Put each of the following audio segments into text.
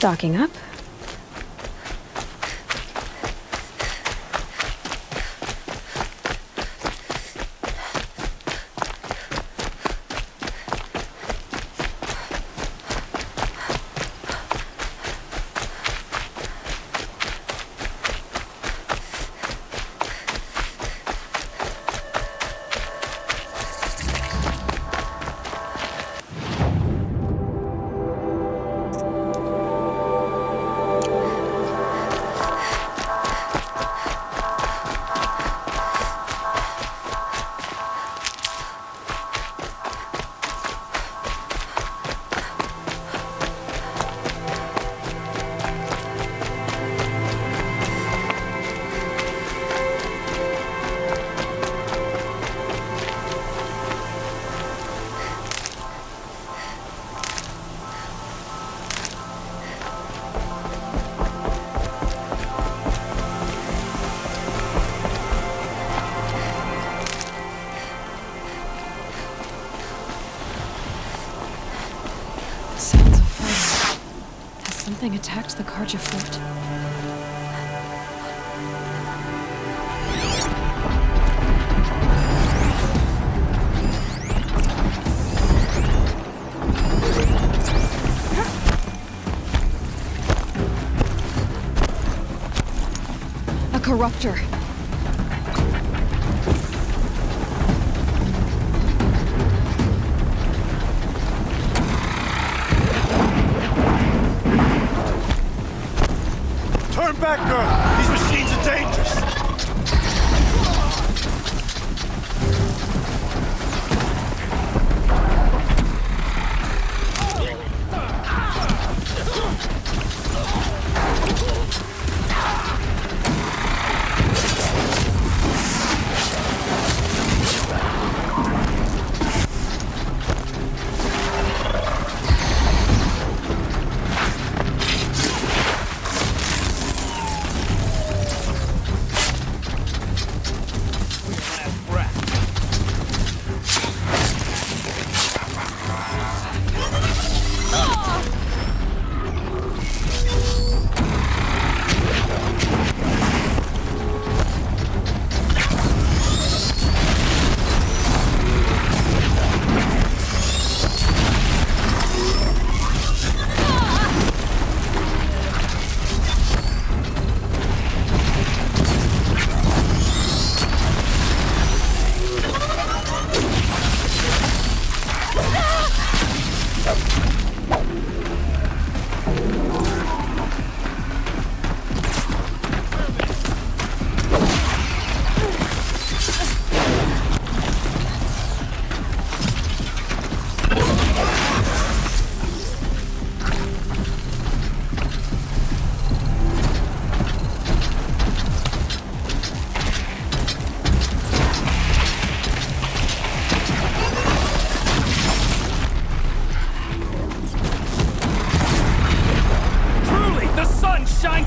stocking up. Sounds of fighting. Has something attacked the Karja fort? A corruptor. Turn back, girl! These machines are dangerous!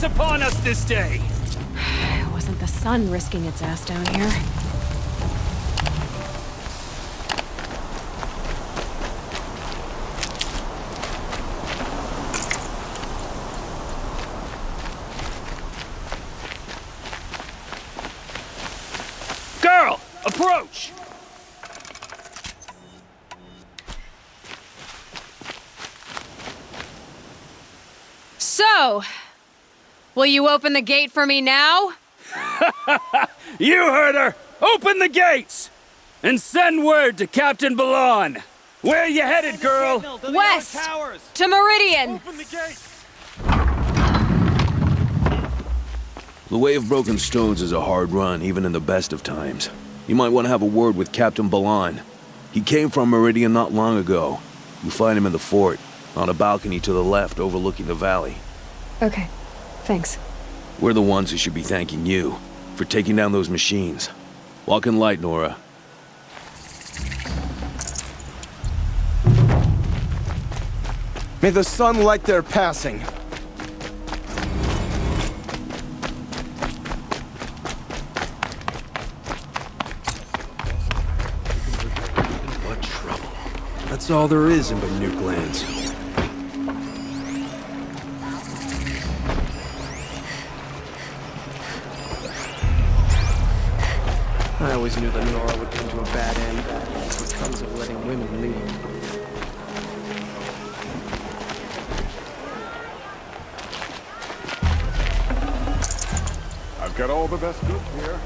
Upon us this day! It wasn't the sun risking its ass down here. Girl! Approach! So, will you open the gate for me now? You heard her! Open the gates! And send word to Captain Balan! Where you headed, girl? West! To Meridian! Open the gate! The Way of Broken Stones is a hard run, even in the best of times. You might want to have a word with Captain Balan. He came from Meridian not long ago. You find him in the fort, on a balcony to the left overlooking the valley. Okay, thanks. We're the ones who should be thanking you for taking down those machines. Walk in light, Nora. May the sun light their passing. What trouble? That's all there is in Nuke lands. I always knew that Nora would come to a bad end. It comes of letting women lead. I've got all the best goods here.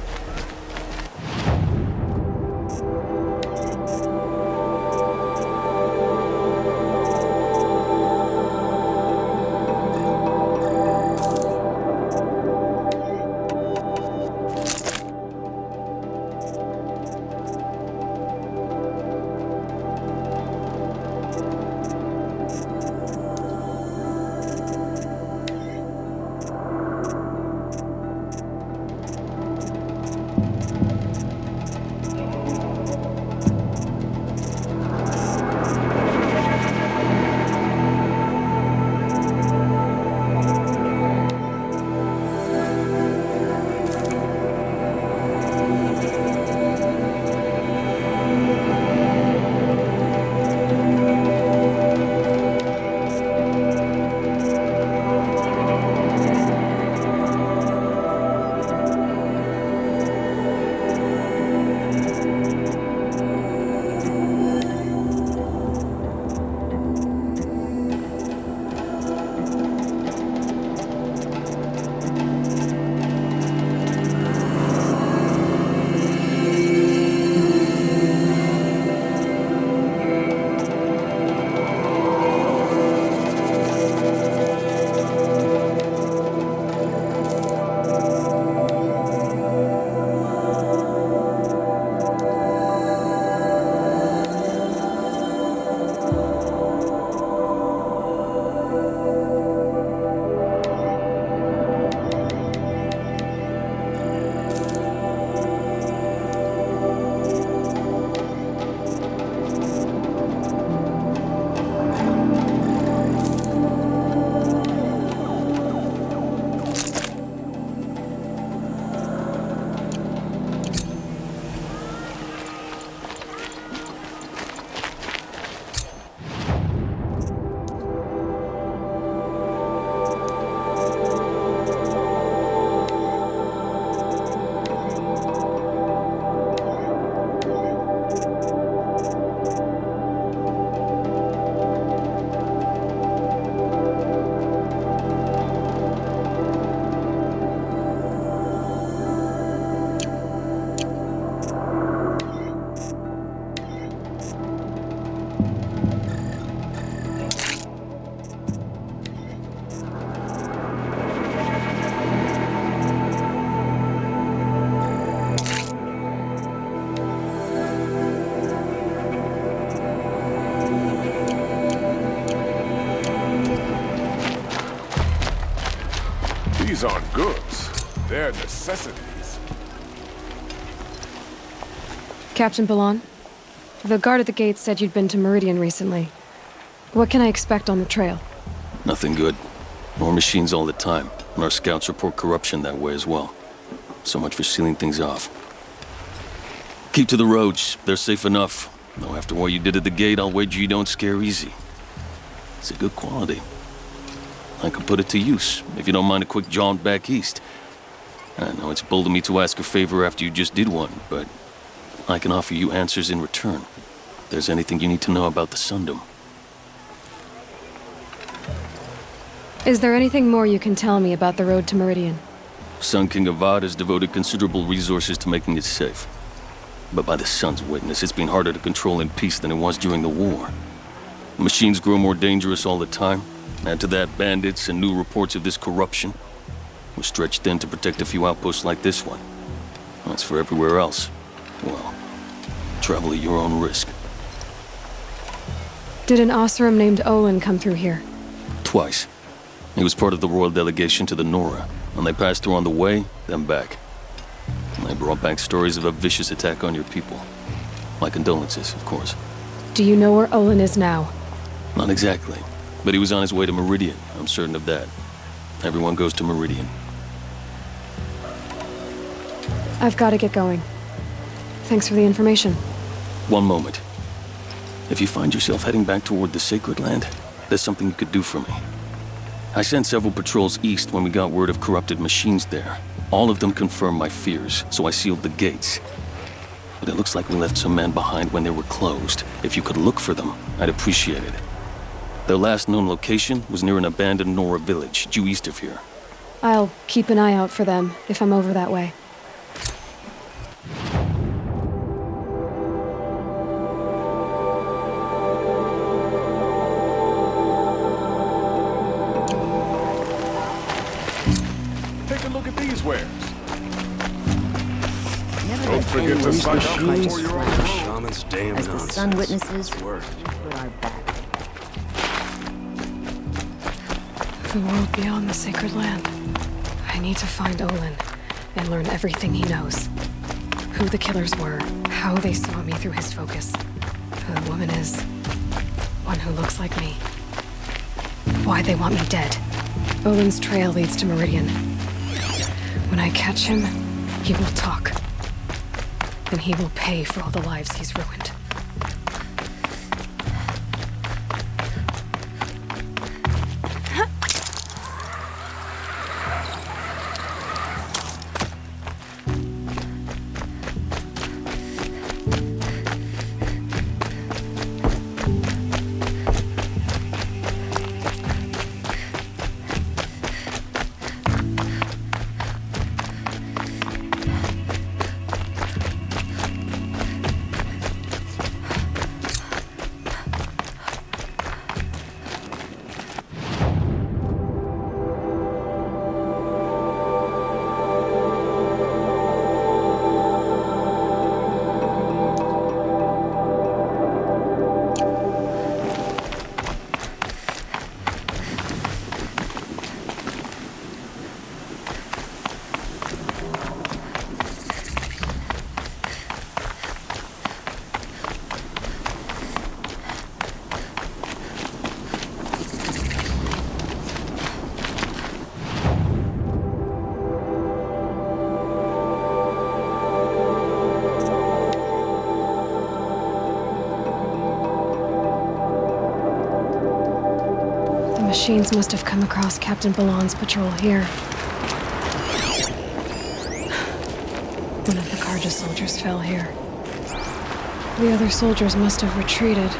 These aren't goods. They're necessities. Captain Balan, the guard at the gate said you'd been to Meridian recently. What can I expect on the trail? Nothing good. More machines all the time, and our scouts report corruption that way as well. So much for sealing things off. Keep to the roads. They're safe enough. Though after what you did at the gate, I'll wager you don't scare easy. It's a good quality. I could put it to use, if you don't mind a quick jaunt back east. I know it's bold of me to ask a favor after you just did one, but I can offer you answers in return. If there's anything you need to know about the Sundom. Is there anything more you can tell me about the road to Meridian? Sun King Avad has devoted considerable resources to making it safe. But by the Sun's witness, it's been harder to control in peace than it was during the war. Machines grow more dangerous all the time. Add to that bandits and new reports of this corruption. We're stretched thin to protect a few outposts like this one. As for everywhere else, well, travel at your own risk. Did an Oseram named Olin come through here? Twice. He was part of the royal delegation to the Nora, and they passed through on the way, then back. And they brought back stories of a vicious attack on your people. My condolences, of course. Do you know where Olin is now? Not exactly, but he was on his way to Meridian, I'm certain of that. Everyone goes to Meridian. I've got to get going. Thanks for the information. One moment. If you find yourself heading back toward the Sacred Land, there's something you could do for me. I sent several patrols east when we got word of corrupted machines there. All of them confirmed my fears, so I sealed the gates. but it looks like we left some men behind when they were closed. If you could look for them, I'd appreciate it. Their last known location was near an abandoned Nora village, due east of here. I'll keep an eye out for them if I'm over that way. Take a look at these wares. Never Don't been forget to anyone sign up quite before you're on the road. Shaman's damn as the nonsense. sun witnesses. Word. We're our back. The world beyond the sacred land. I need to find Olin and learn everything he knows. Who the killers were, how they saw me through his focus, who the woman is, one who looks like me, why they want me dead. Olin's trail leads to Meridian. When I catch him, he will talk. Then he will pay for all the lives he's ruined. Machines must have come across Captain Balan's patrol here. One of the Karja soldiers fell here. The other soldiers must have retreated.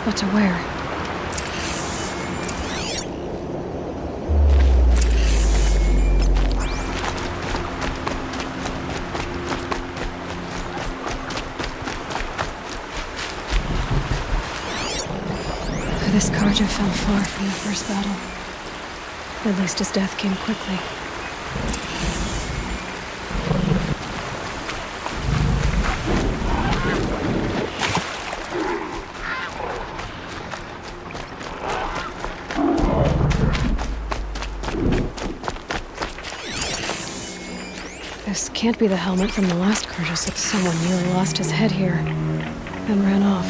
But to where? This Karja fell far from the first battle. At least his death came quickly. This can't be the helmet from the last Karja, so someone nearly lost his head here and ran off.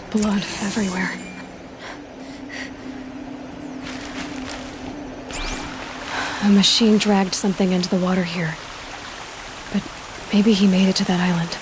Blood everywhere. A machine dragged something into the water here. But maybe he made it to that island.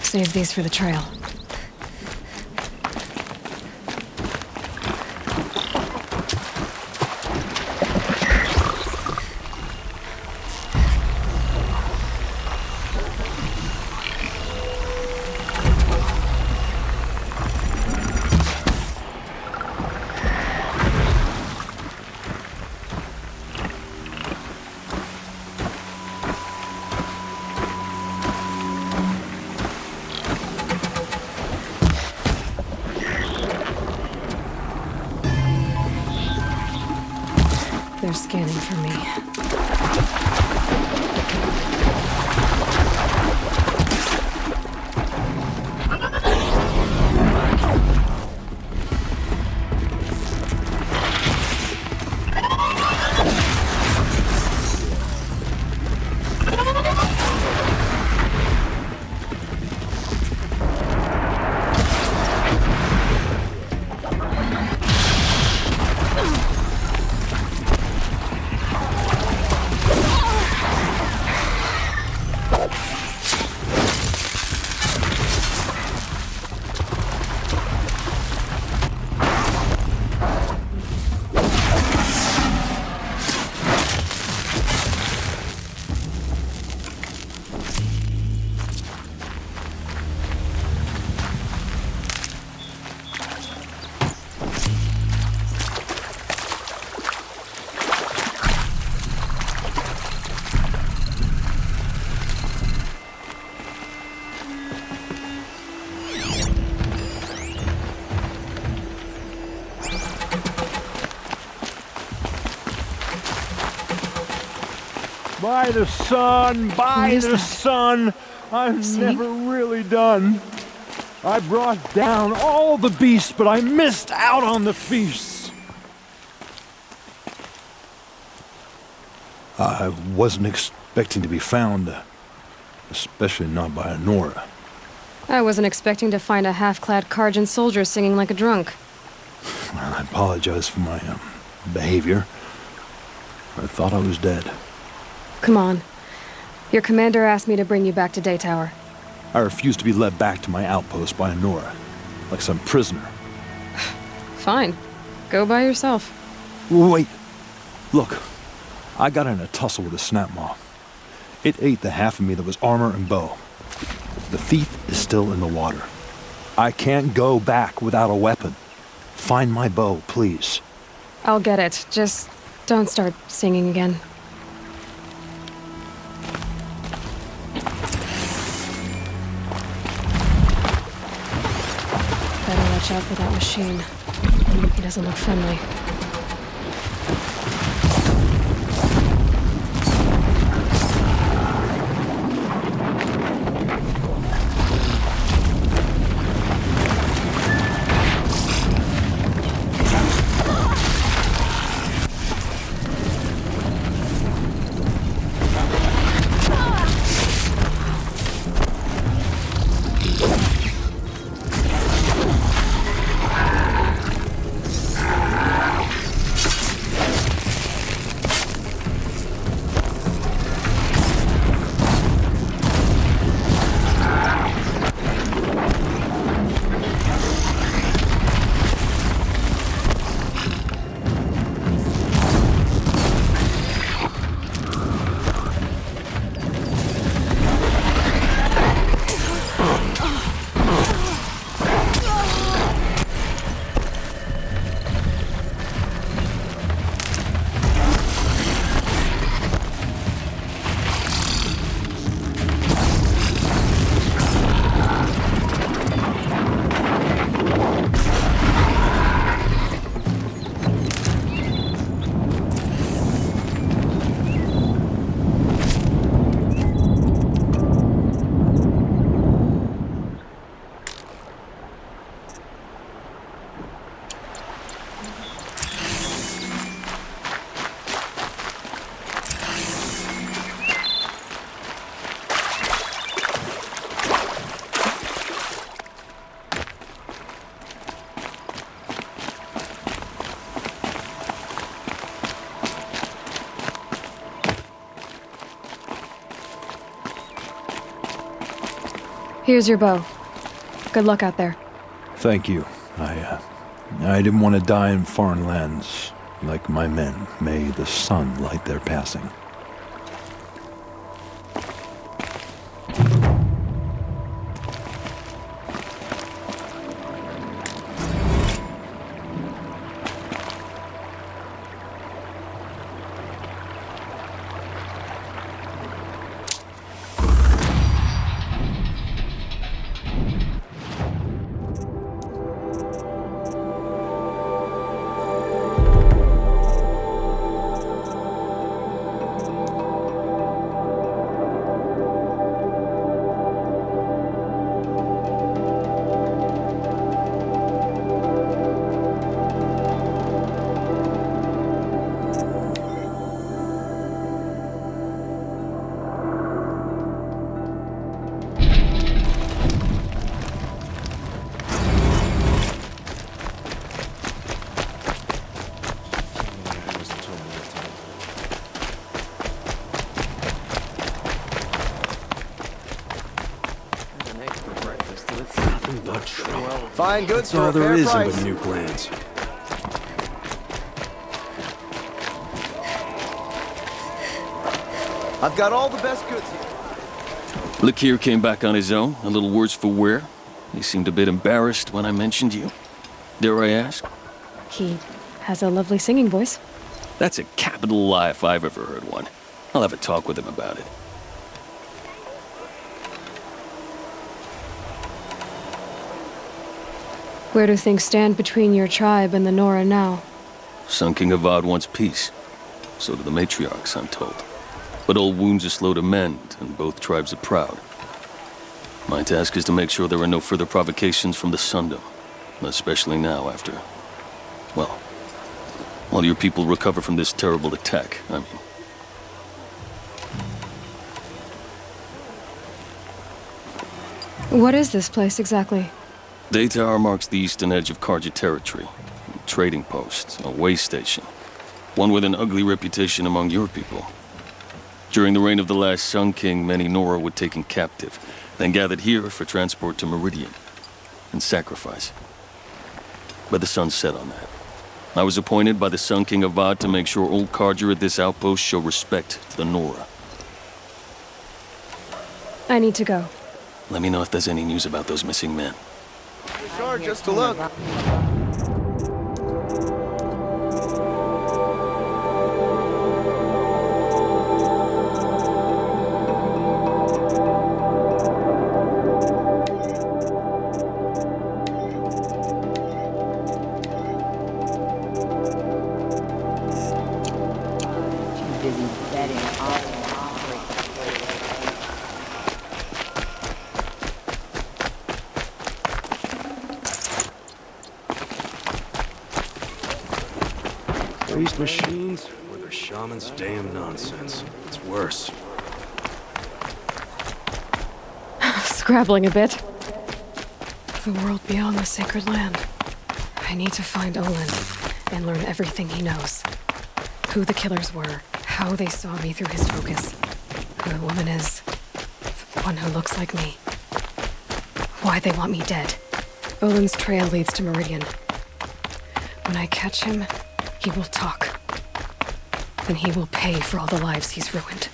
Save these for the trail. they're scanning for me. By the sun, by is the that? sun, I'm See? never really done. I brought down all the beasts, but I missed out on the feasts. I wasn't expecting to be found, especially not by Honora. I wasn't expecting to find a half-clad Karjan soldier singing like a drunk. I apologize for my behavior. I thought I was dead. Come on. Your commander asked me to bring you back to Daytower. I refused to be led back to my outpost by Honora, like some prisoner. Fine. Go by yourself. Wait. Look, I got in a tussle with a snap moth. It ate the half of me that was armor and bow. The thief is still in the water. I can't go back without a weapon. Find my bow, please. I'll get it. Just don't start singing again. Better watch out for that machine. He doesn't look friendly. Here's your bow. Good luck out there. Thank you. I didn't want to die in foreign lands. Like my men, may the sun light their passing. Fine goods That's for all a there fair is price. in nuke lands. I've got all the best goods here. Lakir came back on his own, a little worse for wear. He seemed a bit embarrassed when I mentioned you. Dare I ask? He has a lovely singing voice. That's a capital lie if I've ever heard one. I'll have a talk with him about it. Where do things stand between your tribe and the Nora now? Sun King Avad wants peace. So do the matriarchs, I'm told. But old wounds are slow to mend, and both tribes are proud. My task is to make sure there are no further provocations from the Sundom. Especially now after... well, while your people recover from this terrible attack, I mean. What is this place exactly? Daytower marks the eastern edge of Karja territory. A trading post, a way station. One with an ugly reputation among your people. During the reign of the last Sun King, many Nora were taken captive, then gathered here for transport to Meridian, and sacrifice. But the sun set on that. I was appointed by the Sun King Avad to make sure old Karja at this outpost show respect to the Nora. I need to go. Let me know if there's any news about those missing men. Sure, just to look. Busy betting all These machines, or their shaman's damn nonsense. It's worse. Scrabbling a bit. The world beyond the sacred land. I need to find Olin and learn everything he knows. Who the killers were, how they saw me through his focus, who the woman is, the one who looks like me. Why they want me dead. Olin's trail leads to Meridian. When I catch him, he will talk. Then he will pay for all the lives he's ruined.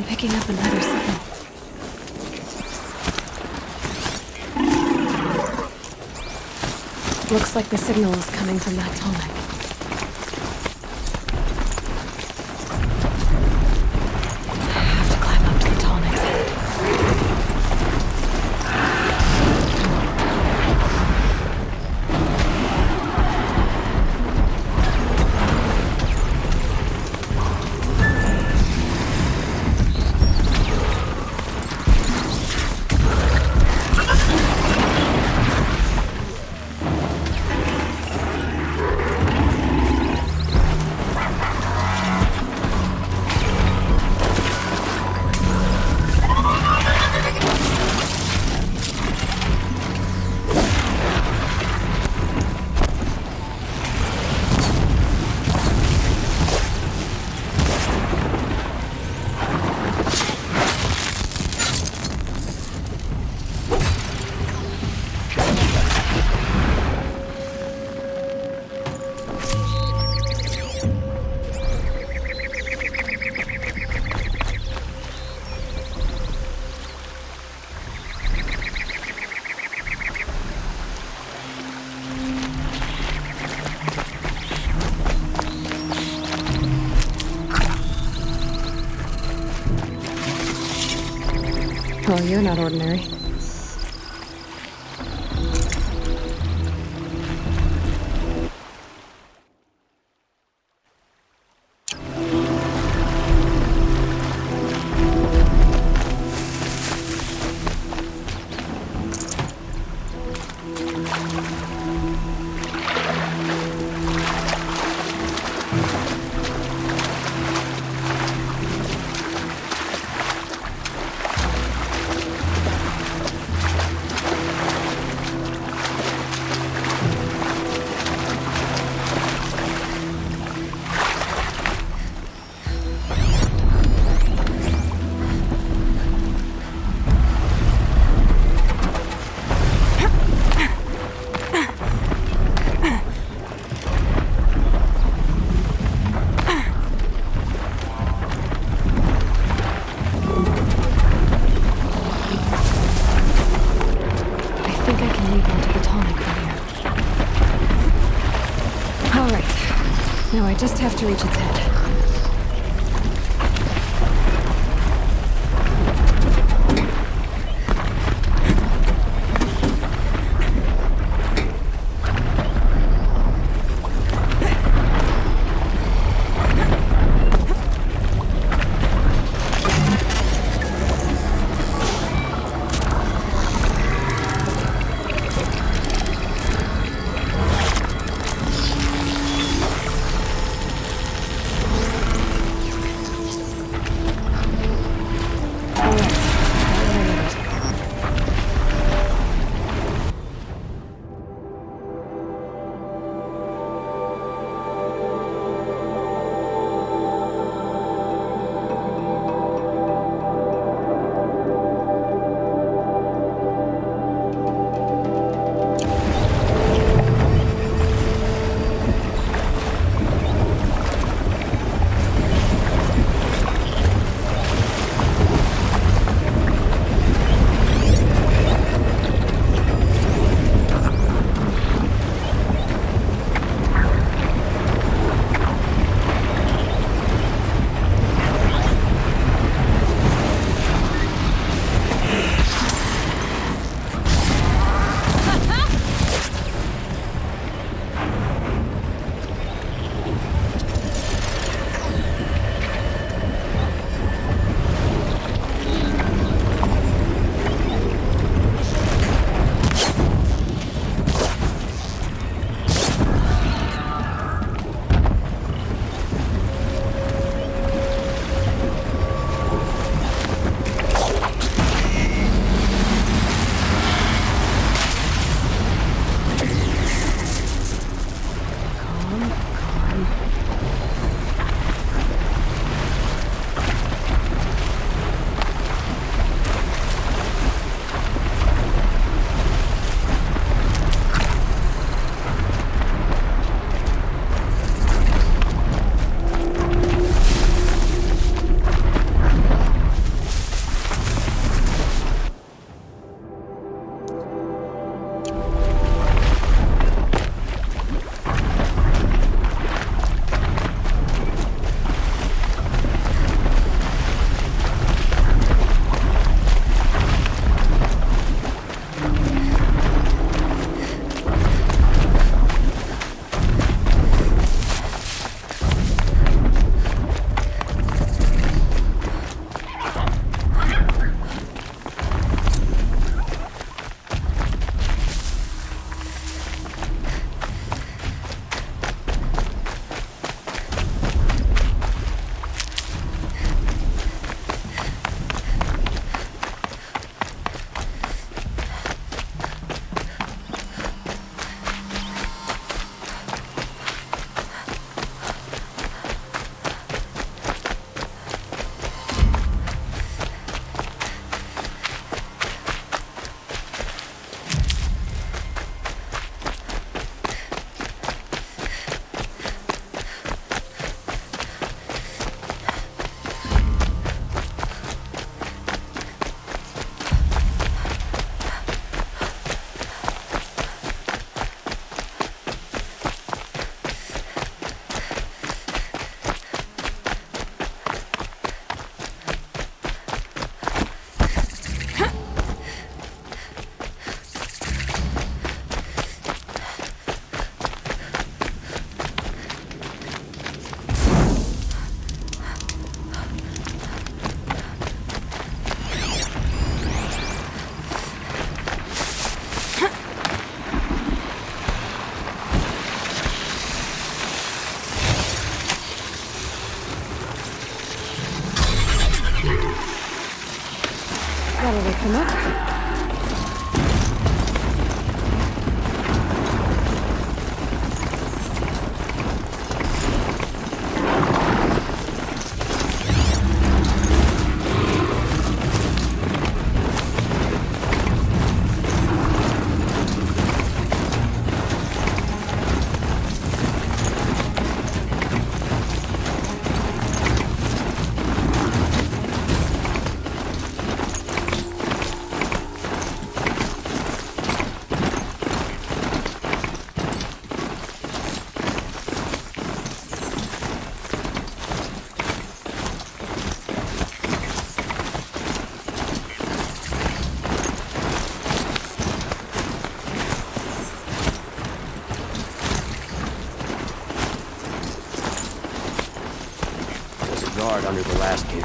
picking up another signal. Looks like the signal is coming from that tonic. I have to climb up to the tonic's head. Oh, you're not ordinary. Now I just have to reach its head. probably come up. Guard under the last gate.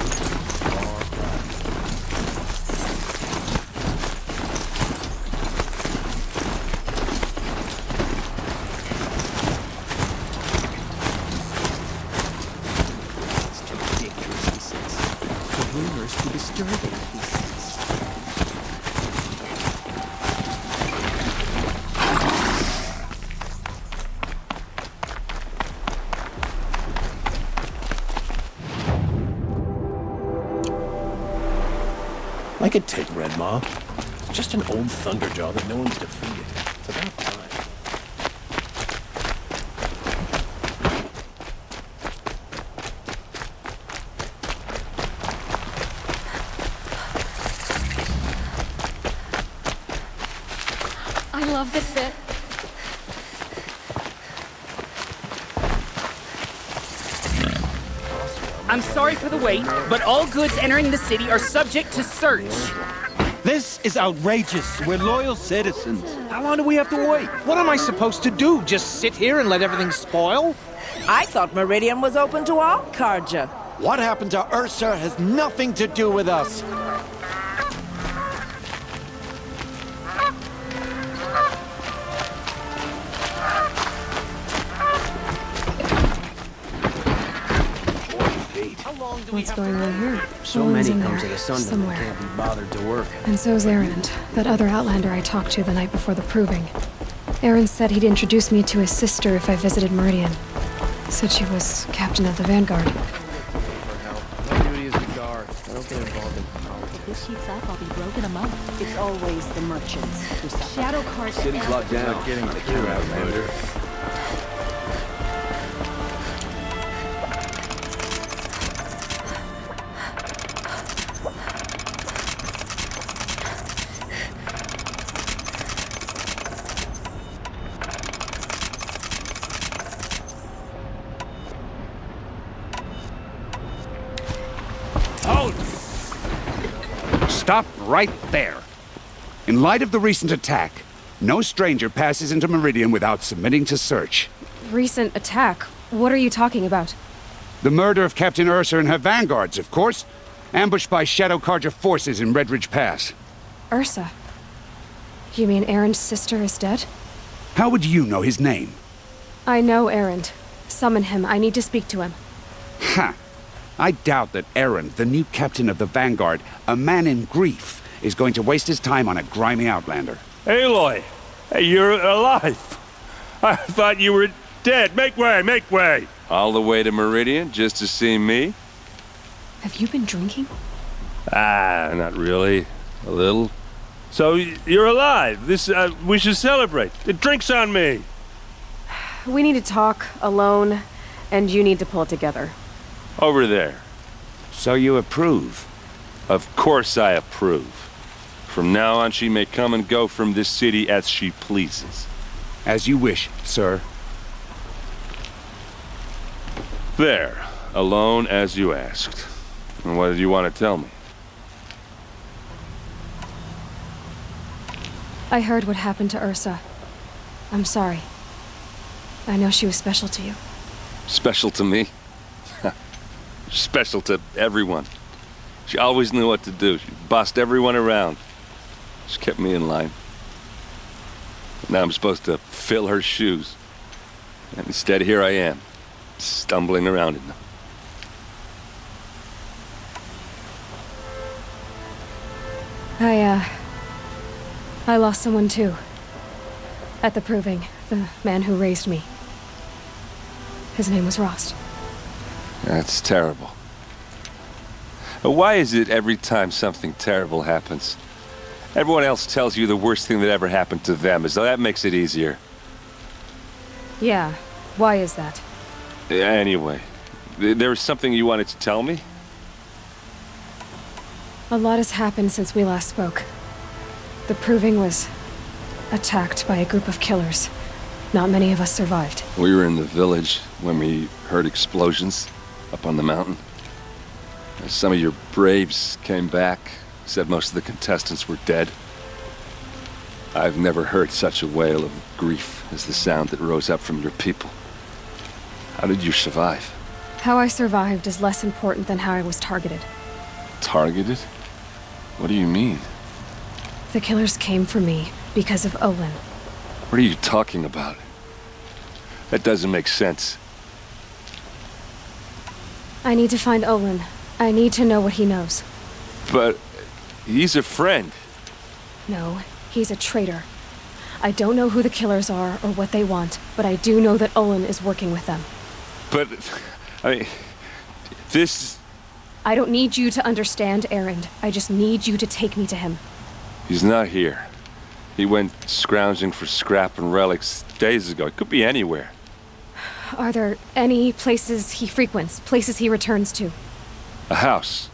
It's too ridiculous, he says. The rumor's too disturbing, he says. I could take Red Maw. It's just an old Thunderjaw that no one's defeated. It's about time. I love this bit. I'm sorry for the wait, but all goods entering the city are subject to search. This is outrageous. We're loyal citizens. How long do we have to wait? What am I supposed to do? Just sit here and let everything spoil? I thought Meridian was open to all Carja. What happened to Ursa has nothing to do with us. What's going on here? So Olin's many in comes there, at a sun that somewhere. can't be bothered to work. And so's Erend, that other Outlander I talked to the night before the proving. Erend said he'd introduce me to his sister if I visited Meridian. Said she was captain of the Vanguard. My duty is to guard. I don't get involved in politics. If this heats up, I'll be broken among. It's always the merchants who suffer. Shadow cards. City's locked down. Getting through, Outlander. Stop right there. In light of the recent attack, no stranger passes into Meridian without submitting to search. Recent attack? What are you talking about? The murder of Captain Ursa and her vanguards, of course. Ambushed by Shadow Carja forces in Red Ridge Pass. Ursa? You mean Erend's sister is dead? How would you know his name? I know Erend. Summon him. I need to speak to him. Ha! I doubt that Erend, the new captain of the Vanguard, a man in grief, is going to waste his time on a grimy Outlander. Aloy! Hey, you're alive! I thought you were dead. Make way, make way! All the way to Meridian just to see me? Have you been drinking? Not really. A little. So, you're alive. We should celebrate. The drink's on me. We need to talk, alone, and you need to pull it together. Over there. So you approve? Of course I approve. From now on, she may come and go from this city as she pleases. As you wish, sir. There. Alone as you asked. And what did you want to tell me? I heard what happened to Ursa. I'm sorry. I know she was special to you. Special to me? Special to everyone. She always knew what to do. She bossed everyone around. She kept me in line. Now I'm supposed to fill her shoes. And instead, here I am, stumbling around in them. I lost someone too. At the proving, the man who raised me. His name was Rost. That's terrible. Why is it every time something terrible happens, everyone else tells you the worst thing that ever happened to them, as though that makes it easier? Yeah, why is that? Anyway, there was something you wanted to tell me? A lot has happened since we last spoke. The proving was attacked by a group of killers. Not many of us survived. We were in the village when we heard explosions up on the mountain. Some of your braves came back, said most of the contestants were dead. I've never heard such a wail of grief as the sound that rose up from your people. How did you survive? How I survived is less important than how I was targeted. Targeted? What do you mean? The killers came for me because of Olin. What are you talking about? That doesn't make sense. I need to find Olin. I need to know what he knows. But he's a friend. No, he's a traitor. I don't know who the killers are or what they want, but I do know that Olin is working with them. But, I mean, this... I don't need you to understand, Erend. I just need you to take me to him. He's not here. He went scrounging for scrap and relics days ago. It could be anywhere. Are there any places he frequents, places he returns to? A house.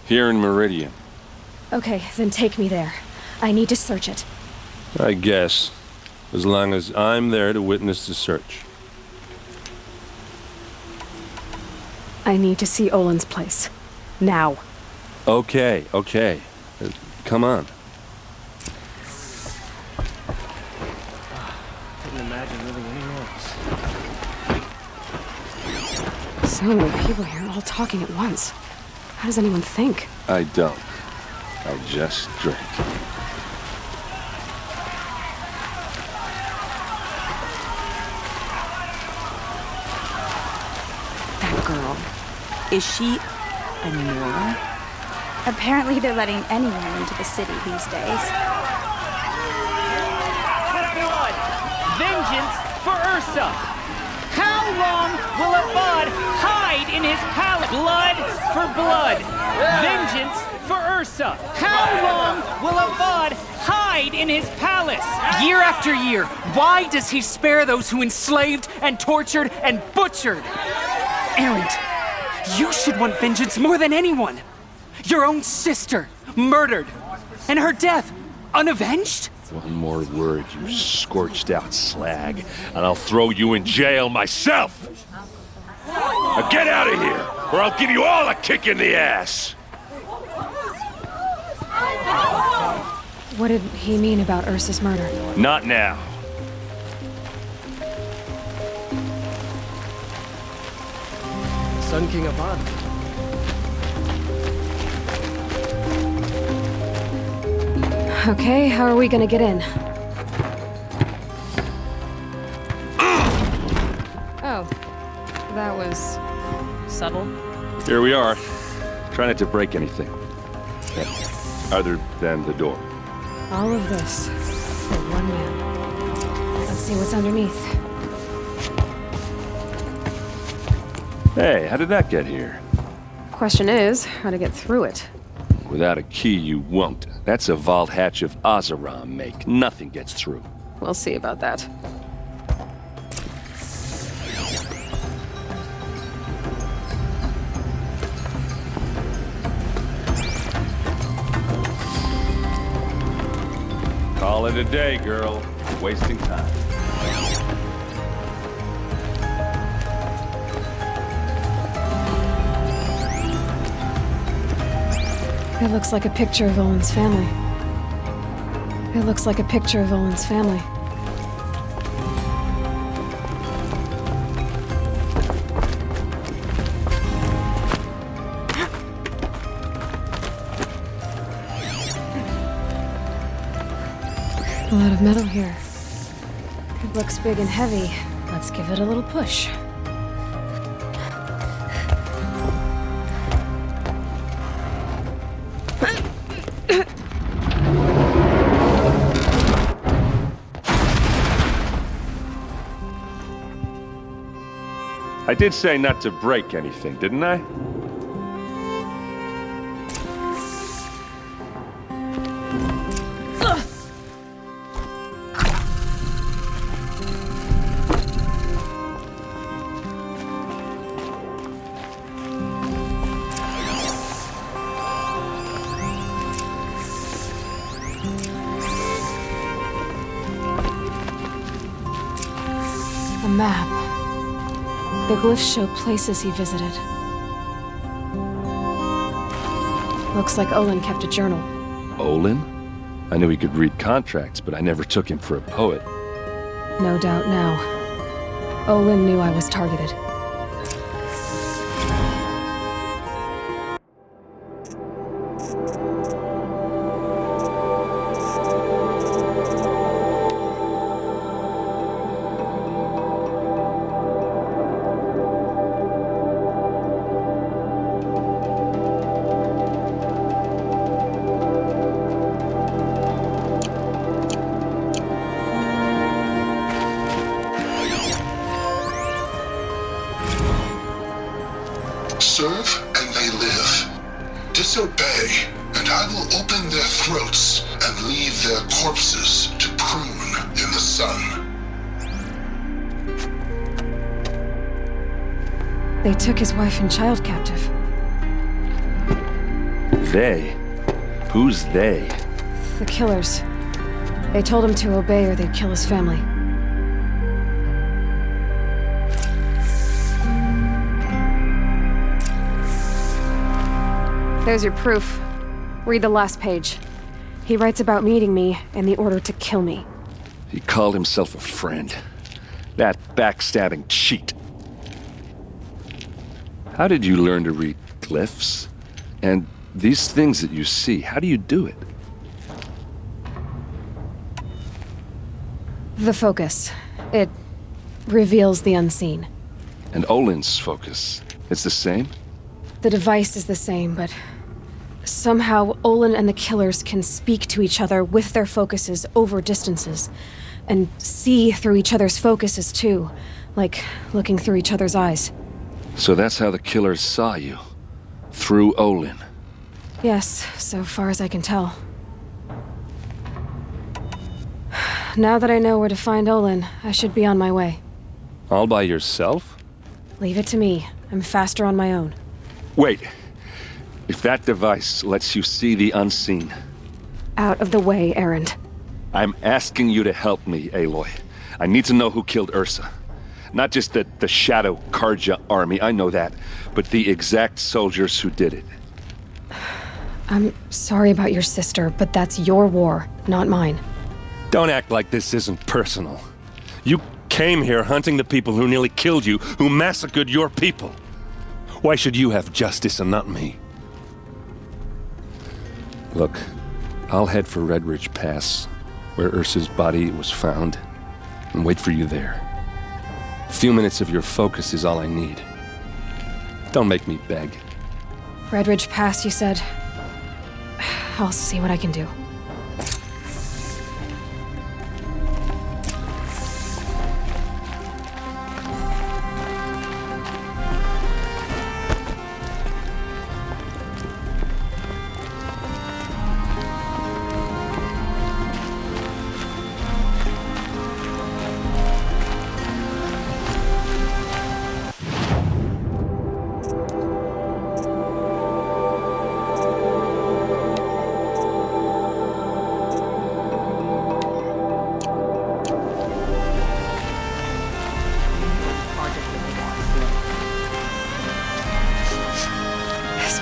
Here in Meridian. Okay, then take me there. I need to search it. I guess. As long as I'm there to witness the search. I need to see Olin's place. Now. Okay. Come on. Couldn't imagine living anywhere else. So many people here, all talking at once. How does anyone think? I don't. I just drink. That girl. Is she a Nora? Apparently they're letting anyone into the city these days. Blood! Vengeance for Ursa! How long will a bud hide in his palace? Blood for blood! Vengeance for Ursa! How long will a bud hide in his palace? Year after year, why does he spare those who enslaved and tortured and butchered? Erend, you should want vengeance more than anyone. Your own sister, murdered, and her death, unavenged? One more word, you scorched out slag, and I'll throw you in jail myself! Now get out of here, or I'll give you all a kick in the ass! What did he mean about Ursa's murder? Not now. Sun King Abad. Okay, how are we gonna get in? Oh, that was subtle. Here we are. Try not to break anything. Other than the door. All of this for one man. Let's see what's underneath. Hey, how did that get here? Question is, how to get through it. Without a key, you won't. That's a vault hatch of Oseram make. Nothing gets through. We'll see about that. Call it a day, girl. Wasting time. It looks like a picture of Olin's family. It looks like a picture of Olin's family. A lot of metal here. It looks big and heavy. Let's give it a little push. did say not to break anything, didn't I? A map. The glyphs show places he visited. Looks like Olin kept a journal. Olin? I knew he could read contracts, but I never took him for a poet. No doubt now. Olin knew I was targeted. Serve and they live. Disobey, and I will open their throats and leave their corpses to prune in the sun. They took his wife and child captive. They? Who's they? The killers. They told him to obey or they'd kill his family. There's your proof. Read the last page. He writes about meeting me and the order to kill me. He called himself a friend. That backstabbing cheat. How did you learn to read glyphs? And these things that you see, how do you do it? The focus. It reveals the unseen. And Olin's focus, it's the same? The device is the same, but somehow Olin and the killers can speak to each other with their focuses over distances, and see through each other's focuses too, like looking through each other's eyes. So that's how the killers saw you? Through Olin? Yes, so far as I can tell. Now that I know where to find Olin, I should be on my way. All by yourself? Leave it to me. I'm faster on my own. Wait. If that device lets you see the unseen... Out of the way, Erend. I'm asking you to help me, Aloy. I need to know who killed Ursa. Not just the Shadow Karja army, I know that, but the exact soldiers who did it. I'm sorry about your sister, but that's your war, not mine. Don't act like this isn't personal. You came here hunting the people who nearly killed you, who massacred your people. Why should you have justice and not me? Look, I'll head for Red Ridge Pass, where Ursa's body was found, and wait for you there. A few minutes of your focus is all I need. Don't make me beg. Red Ridge Pass, you said? I'll see what I can do.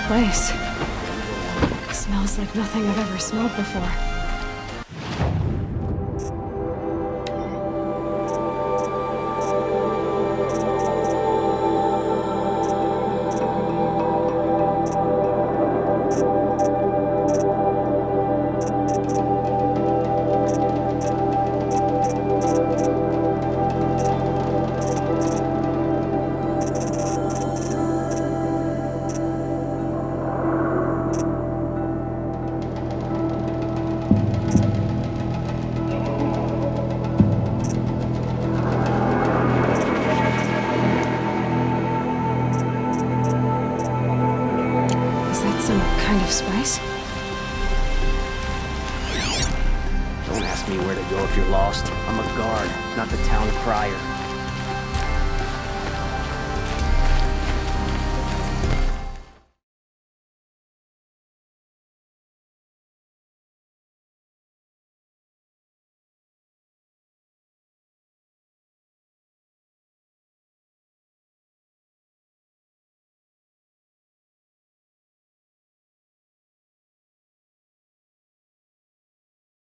Place. Smells like nothing I've ever smelled before. kind of spice? Don't ask me where to go if you're lost. I'm a guard, not the town crier.